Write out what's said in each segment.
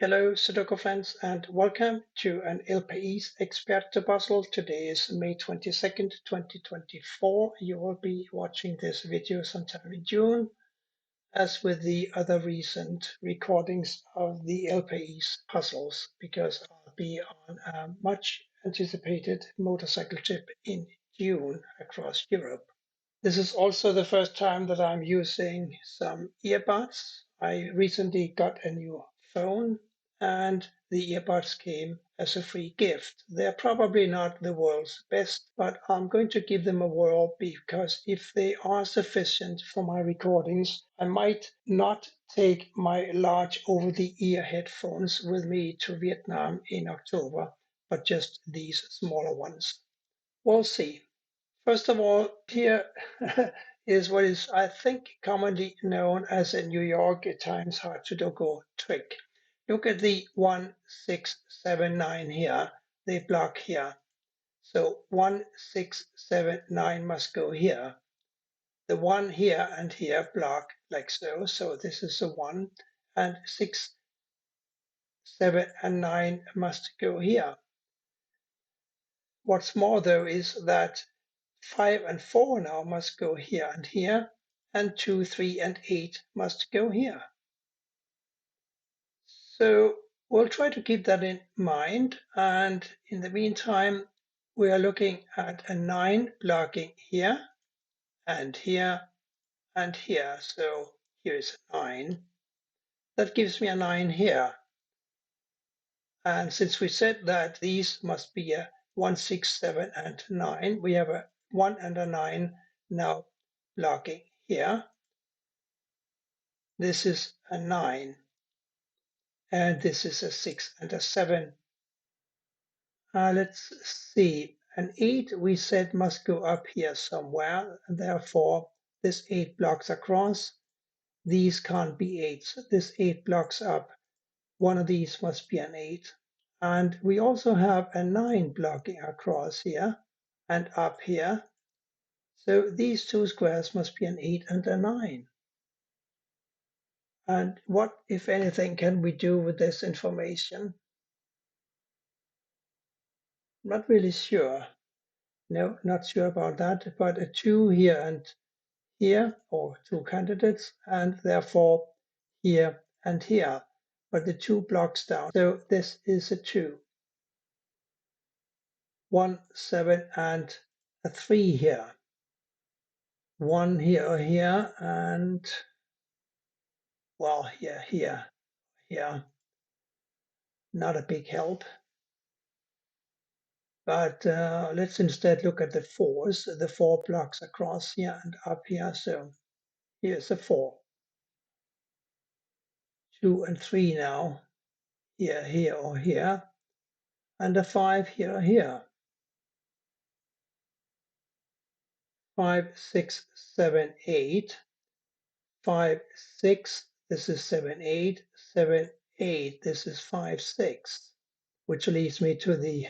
Hello, Sudoku friends, and welcome to an País Experto puzzle. Today is May 22nd, 2024. You will be watching this video sometime in June, as with the other recent recordings of the País puzzles, because I'll be on a much anticipated motorcycle trip in June across Europe. This is also the first time that I'm using some earbuds. I recently got a new phone and the earbuds came as a free gift. They're probably not the world's best, but I'm going to give them a whirl because if they are sufficient for my recordings, I might not take my large over-the-ear headphones with me to Vietnam in October, but just these smaller ones. We'll see. First of all, here is what is, I think, commonly known as a New York times hard Sudoku trick. Look at the 1, 6, 7, 9 here, the block here. So 1, 6, 7, 9 must go here. The 1 here and here block like so. So this is the 1, and 6, 7, and 9 must go here. What's more, though, is that 5 and 4 now must go here and here, and 2, 3, and 8 must go here. So we'll try to keep that in mind, and in the meantime, we are looking at a 9 blocking here, and here, and here. So here is a 9. That gives me a 9 here. And since we said that these must be a 1, 6, 7, and 9, we have a 1 and a 9 now blocking here. This is a 9, and this is a 6 and a 7. Let's see, an 8 we said must go up here somewhere, and therefore this 8 blocks across. These can't be 8s. This 8 blocks up. One of these must be an 8. And we also have a 9 blocking across here and up here. So these two squares must be an 8 and a 9. And what, if anything, can we do with this information? Not really sure. No, not sure about that, but a 2 here and here, or 2 candidates, and therefore here and here, but the 2 blocks down. So this is a 2. 1, 7, and a 3 here. 1 here or here, and well, here. Not a big help. But let's instead look at the 4s, the 4 blocks across here and up here. So here's a 4. 2 and 3 now, here or here, and a 5 here or here. 5, 6, 7, 8. 5, 6, this is 7, 8. 7, 8, this is 5, 6. Which leads me to the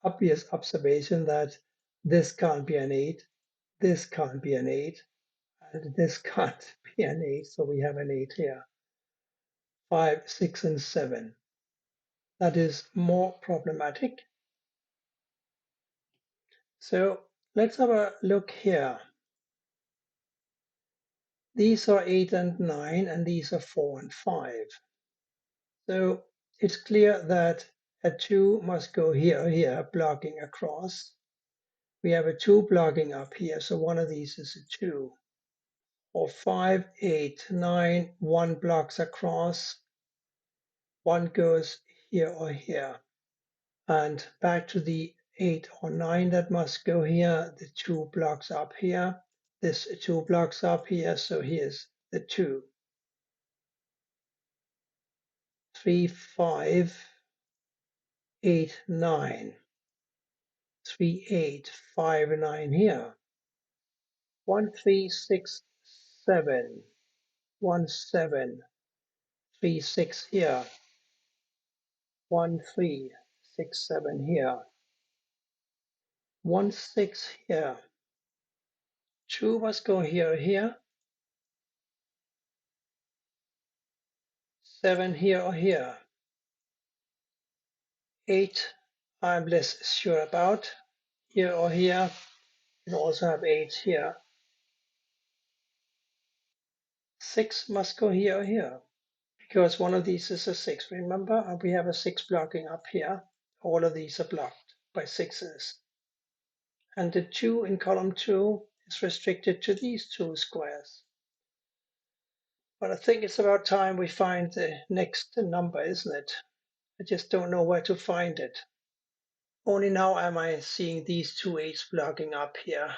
obvious observation that this can't be an 8, this can't be an 8, and this can't be an 8, so we have an 8 here. 5, 6, and 7. That is more problematic. So let's have a look here. These are 8 and 9, and these are 4 and 5. So it's clear that a 2 must go here, blocking across. We have a 2 blocking up here, so one of these is a 2. Or 5, 8, 9, 1 blocks across. 1 goes here or here. And back to the 8 or 9 that must go here, the 2 blocks up here. This 2 blocks up here, so here's the 2. 3, 5, 8, 9. 3, 8, 5, 9 here. 1, 3, 6, 7. 1, 7, 3, 6 here. 1, 3, 6, 7 here. 1, 6 here. 2 must go here. 7 here or here. 8, I'm less sure about. Here or here, you can also have 8 here. 6 must go here or here, because one of these is a 6. Remember, we have a 6 blocking up here. All of these are blocked by 6s. And the 2 in column 2 is restricted to these 2 squares. But I think it's about time we find the next number, isn't it? I just don't know where to find it. Only now am I seeing these 2 8s blocking up here.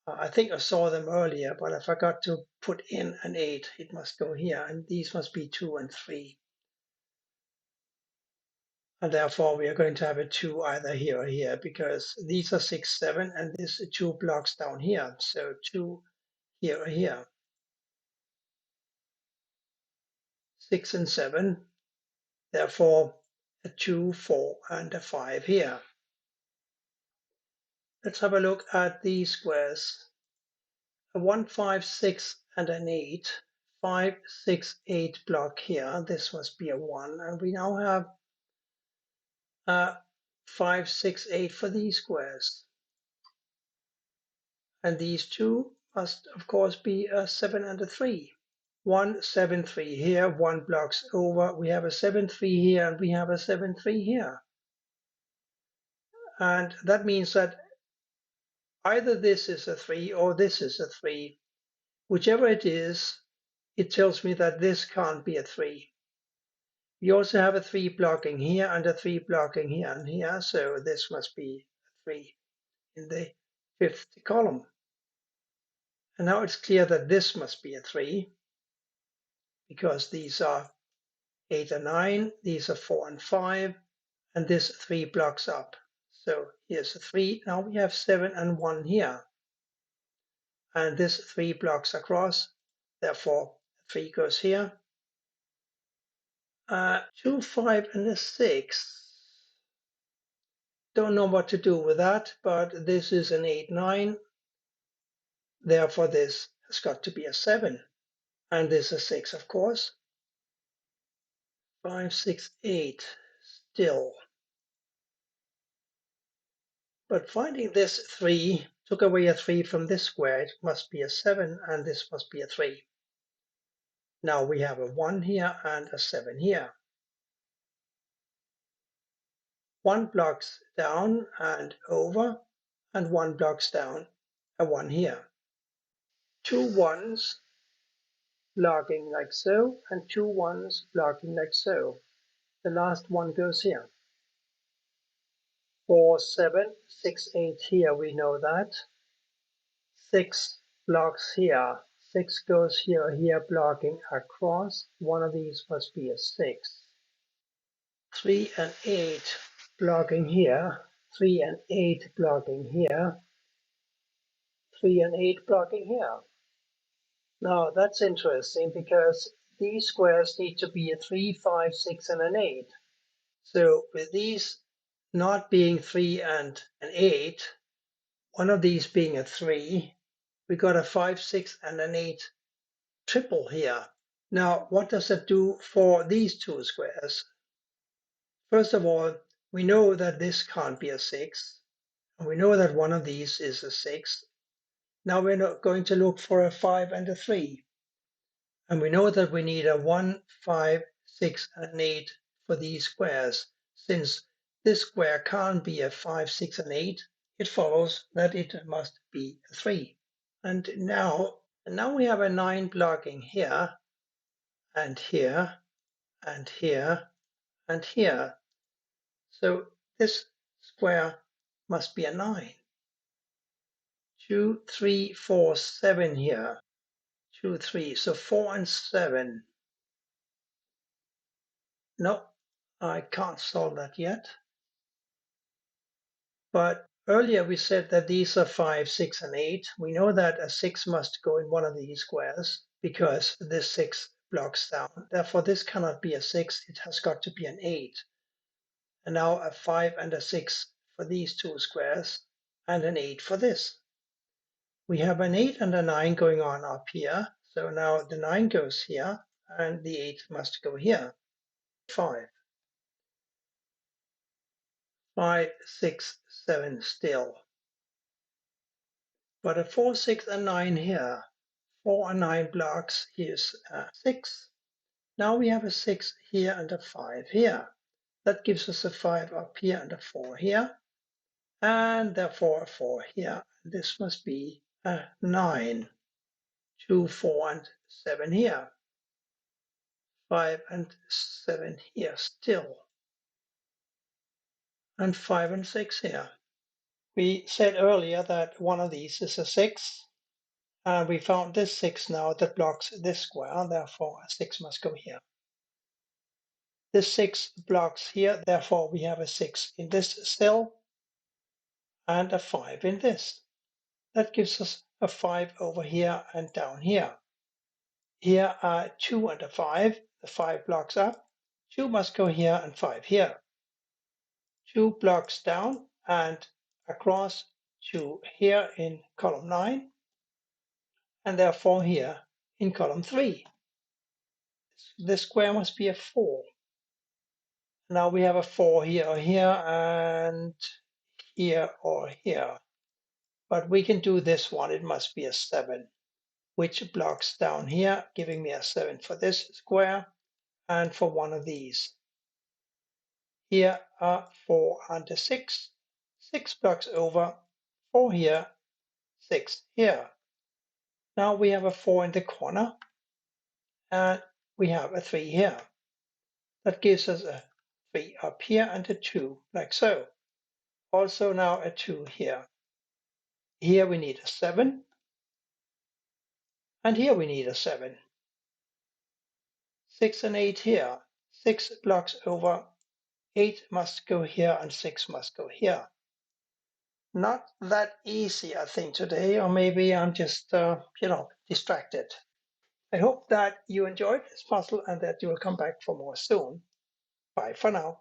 I think I saw them earlier, but I forgot to put in an 8. It must go here, and these must be 2 and 3. And therefore, we are going to have a 2 either here or here, because these are 6, 7, and this 2 blocks down here. So 2 here or here. 6 and 7, therefore a 2, 4, and a 5 here. Let's have a look at these squares. A 1, 5, 6, and an 8. 5, 6, 8 block here. This must be a 1. And we now have 5, 6, 8 for these squares. And these two must, of course, be a 7 and a 3. 1, 7, 3 here. 1 blocks over. We have a 7, 3 here, and we have a 7, 3 here. And that means that either this is a 3 or this is a 3. Whichever it is, it tells me that this can't be a 3. We also have a 3 blocking here and a 3 blocking here and here, so this must be a 3 in the 5th column. And now it's clear that this must be a 3 because these are 8 and 9, these are 4 and 5, and this 3 blocks up. So here's a 3. Now we have 7 and 1 here. And this 3 blocks across, therefore 3 goes here. 2, 5, and a 6. Don't know what to do with that, but this is an 8, 9. Therefore, this has got to be a 7. And this is 6, of course. 5, 6, 8 still. But finding this 3 took away a 3 from this square. It must be a 7, and this must be a 3. Now we have a 1 here and a 7 here. 1 blocks down and over, and 1 blocks down, a 1 here. 2 1s blocking like so, and 2 1s blocking like so. The last one goes here. 4, 7, 6, 8 here, we know that. 6 blocks here. 6 goes here, here blocking across. One of these must be a 6. 3 and 8 blocking here. 3 and 8 blocking here. 3 and 8 blocking here. Now that's interesting because these squares need to be a 3, 5, 6, and an 8. So with these not being 3 and an 8, one of these being a 3, we got a 5, 6, and an 8 triple here. Now, what does that do for these two squares? First of all, we know that this can't be a 6, and we know that one of these is a 6. Now we're not going to look for a 5 and a 3. And we know that we need a 1, 5, 6, and an 8 for these squares. Since this square can't be a 5, 6, and 8, it follows that it must be a 3. And now we have a 9 blocking here, and here, and here, and here. So this square must be a 9. 2, 3, 4, 7 here. 2, 3. So 4 and 7. No, I can't solve that yet. But earlier we said that these are 5, 6, and 8. We know that a 6 must go in one of these squares because this 6 blocks down. Therefore, this cannot be a 6. It has got to be an 8. And now a 5 and a 6 for these two squares and an 8 for this. We have an 8 and a 9 going on up here. So now the 9 goes here and the 8 must go here. 5. 5, 6, 7 still. But a 4, 6, and 9 here. 4 and 9 blocks. Here's a 6. Now we have a 6 here and a 5 here. That gives us a 5 up here and a 4 here. And therefore a 4 here. This must be a 9. 2, 4, and 7 here. 5 and 7 here still. And 5 and 6 here. We said earlier that one of these is a 6. And we found this 6 now that blocks this square, therefore a 6 must go here. This 6 blocks here, therefore we have a 6 in this cell and a 5 in this. That gives us a 5 over here and down here. Here are 2 and a 5. The 5 blocks up. 2 must go here and 5 here. 2 blocks down and across to here in column 9, and therefore here in column 3. This square must be a 4. Now we have a 4 here or here and here or here. But we can do this one. It must be a 7, which blocks down here, giving me a 7 for this square and for one of these. Here are 4 and a 6. 6 blocks over, 4 here, 6 here. Now we have a 4 in the corner and we have a 3 here. That gives us a 3 up here and a 2, like so. Also now a 2 here. Here we need a 7, and here we need a 7. 6 and 8 here. 6 blocks over, 8 must go here and 6 must go here. Not that easy, I think, today, or maybe I'm just, distracted. I hope that you enjoyed this puzzle and that you will come back for more soon. Bye for now.